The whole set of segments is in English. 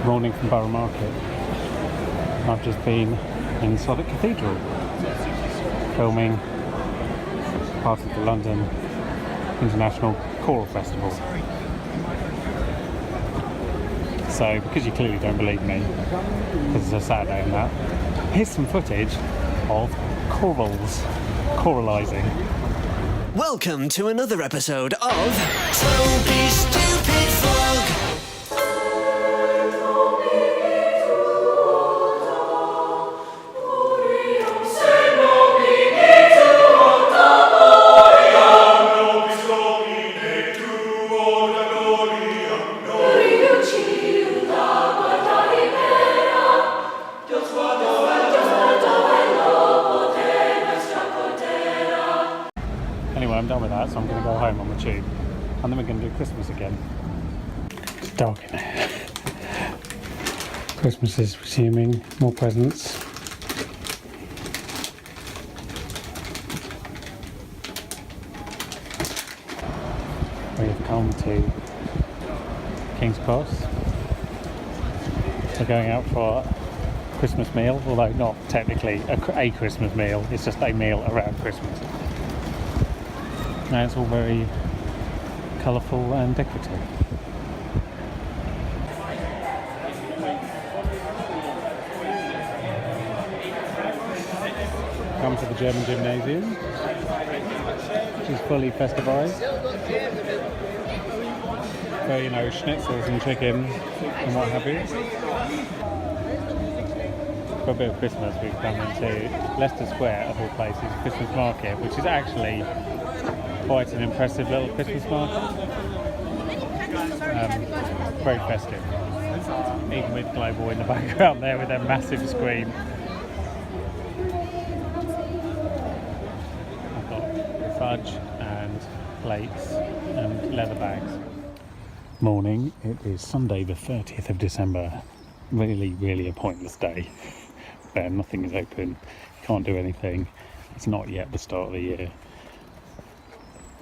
Morning from Borough Market. I've just been in Southwark Cathedral filming part of the London International Choral Festival. So, because you clearly don't believe me, because it's a Saturday and that, here's some footage of choralising. Welcome to another episode of Toby Stupid Vlog. Anyway, I'm done with that, so I'm going to go home on the tube, and then we're going to do Christmas again. It's dark in here. Christmas is resuming, more presents. We have come to King's Cross. We're going out for a Christmas meal, although not technically a Christmas meal, it's just a meal around Christmas. Now it's all very colourful and decorative. Come to the German gymnasium, which is fully festivised. So, you know, schnitzels and chicken and what have you. For a bit of Christmas, we've come into Leicester Square, of all places, Christmas market, which is actually quite an impressive little Christmas market. Very festive, even with Global in the background there with their massive screen. I've got fudge and plates and leather bags. Morning, it is Sunday the 30th of December. Really a pointless day. Where nothing is open, can't do anything. It's not yet the start of the year.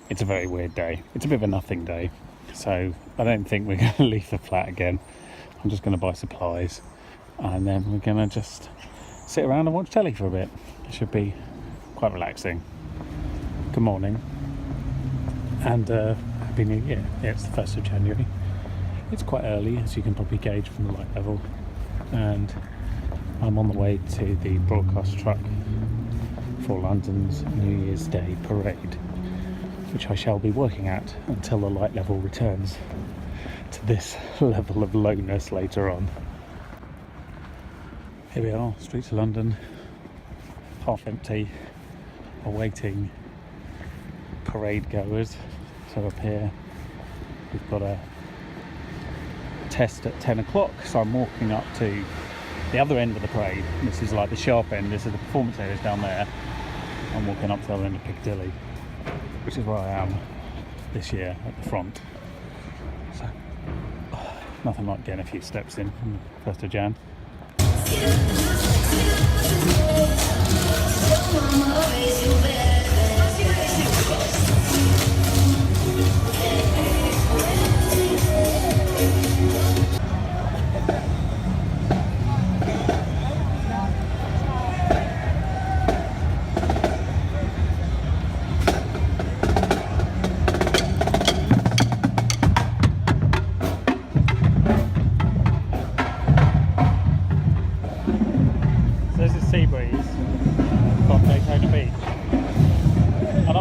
It's a very weird day. It's a bit of a nothing day. So I don't think we're going to leave the flat again. I'm just going to buy supplies and then we're going to just sit around and watch telly for a bit. It should be quite relaxing. Good morning and Happy New Year. Yeah, it's the 1st of January. It's quite early, as you can probably gauge from the light level, and I'm on the way to the broadcast truck for London's New Year's Day parade, which I shall be working at until the light level returns to this level of lowness later on. Here we are, streets of London, half empty, awaiting parade goers. So up here we've got a test at 10 o'clock, so I'm walking up to the other end of the parade. This is like the sharp end, this is the performance areas down there. I'm walking up to the other end of Piccadilly, which is where I am this year at the front. So nothing like getting a few steps in on the 1st of Jan.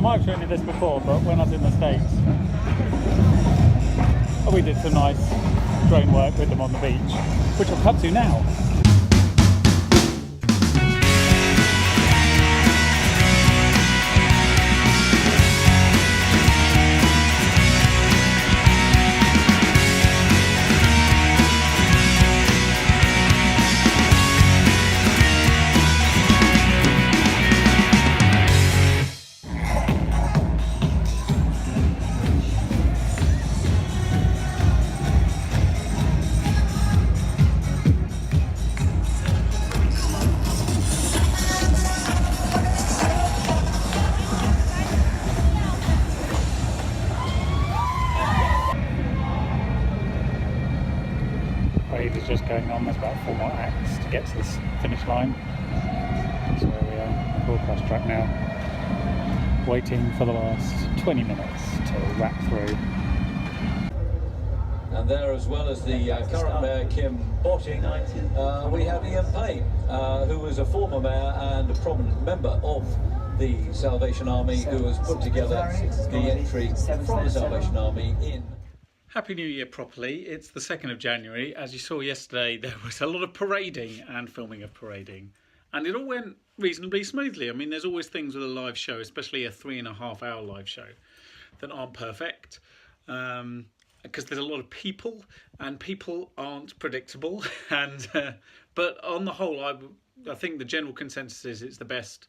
I've shown this before, but when I was in the States, we did some nice drone work with them on the beach, which I'll cut to now. is just going on. There's about 4 more acts to get to this finish line. So here we are, broadcast track now, waiting for the last 20 minutes to wrap through. And there, as well as the current mayor, Kim Botting, we have Ian Payne, who was a former mayor and a prominent member of the Salvation Army, who has put together the entry from the Salvation Army in. Happy New Year properly. It's the 2nd of January. As you saw yesterday, there was a lot of parading and filming of parading. And it all went reasonably smoothly. I mean, there's always things with a live show, especially a 3.5-hour live show, that aren't perfect. Because there's a lot of people, and people aren't predictable. And but on the whole, I think the general consensus is it's the best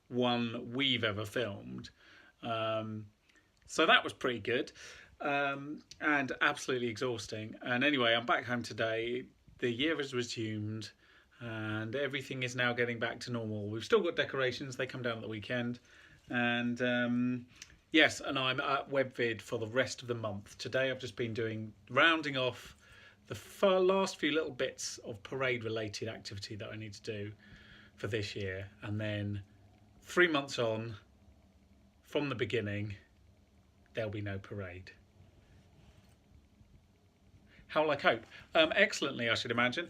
one we've ever filmed. So that was pretty good, and absolutely exhausting. And anyway, I'm back home today. The year has resumed, and everything is now getting back to normal. We've still got decorations; they come down at the weekend, and yes, and I'm at WebVid for the rest of the month. Today I've just been rounding off the last few little bits of parade-related activity that I need to do for this year. And then 3 months on, from the beginning, there'll be no parade. How will I cope? Excellently, I should imagine.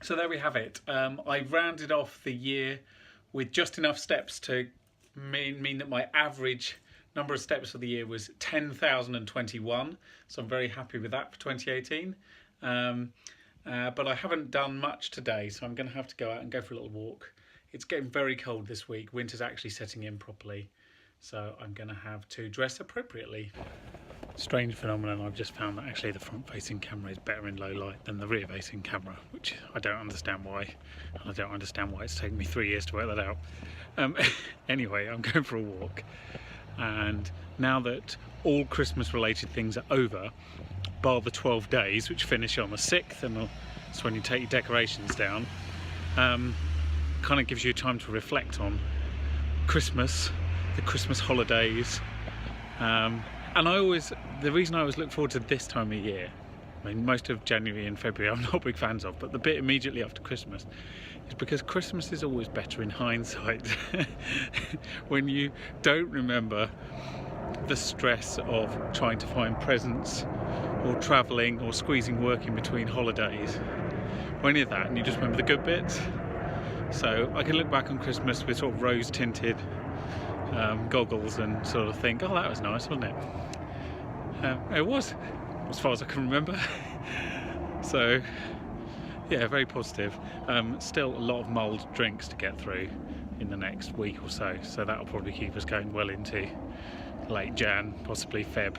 So there we have it. I rounded off the year with just enough steps to mean that my average number of steps for the year was 10,021, so I'm very happy with that for 2018. But I haven't done much today, so I'm going to have to go out and go for a little walk. It's getting very cold this week. Winter's actually setting in properly, so I'm going to have to dress appropriately. Strange phenomenon, I've just found that actually the front-facing camera is better in low light than the rear-facing camera, which I don't understand why. And I don't understand why it's taken me 3 years to work that out. Anyway, I'm going for a walk, and now that all Christmas-related things are over, bar the 12 days, which finish on the 6th, and that's when you take your decorations down, kind of gives you time to reflect on Christmas, the Christmas holidays. And the reason I always look forward to this time of year, I mean, most of January and February I'm not big fans of, but the bit immediately after Christmas is because Christmas is always better in hindsight. When you don't remember the stress of trying to find presents or travelling or squeezing work in between holidays or any of that, and you just remember the good bits. So I can look back on Christmas with sort of rose-tinted goggles and sort of think, oh, that was nice, wasn't it? It was, as far as I can remember. So yeah, very positive. Still a lot of mulled drinks to get through in the next week or so, so that'll probably keep us going well into late Jan, possibly Feb,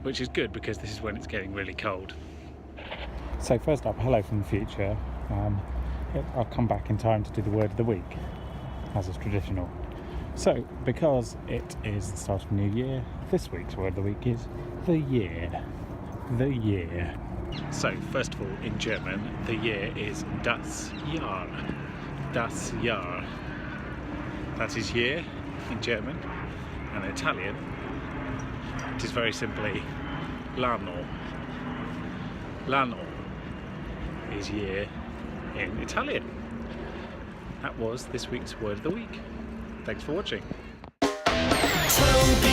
which is good because this is when it's getting really cold. So first up, hello from the future. I'll come back in time to do the word of the week, as is traditional. So, because it is the start of a new year, this week's word of the week is the year. The year. So, first of all, in German, the year is das Jahr. Das Jahr. That is year in German. And in Italian, it is very simply l'anno. L'anno is year in Italian. That was this week's word of the week. Thanks for watching. Toby.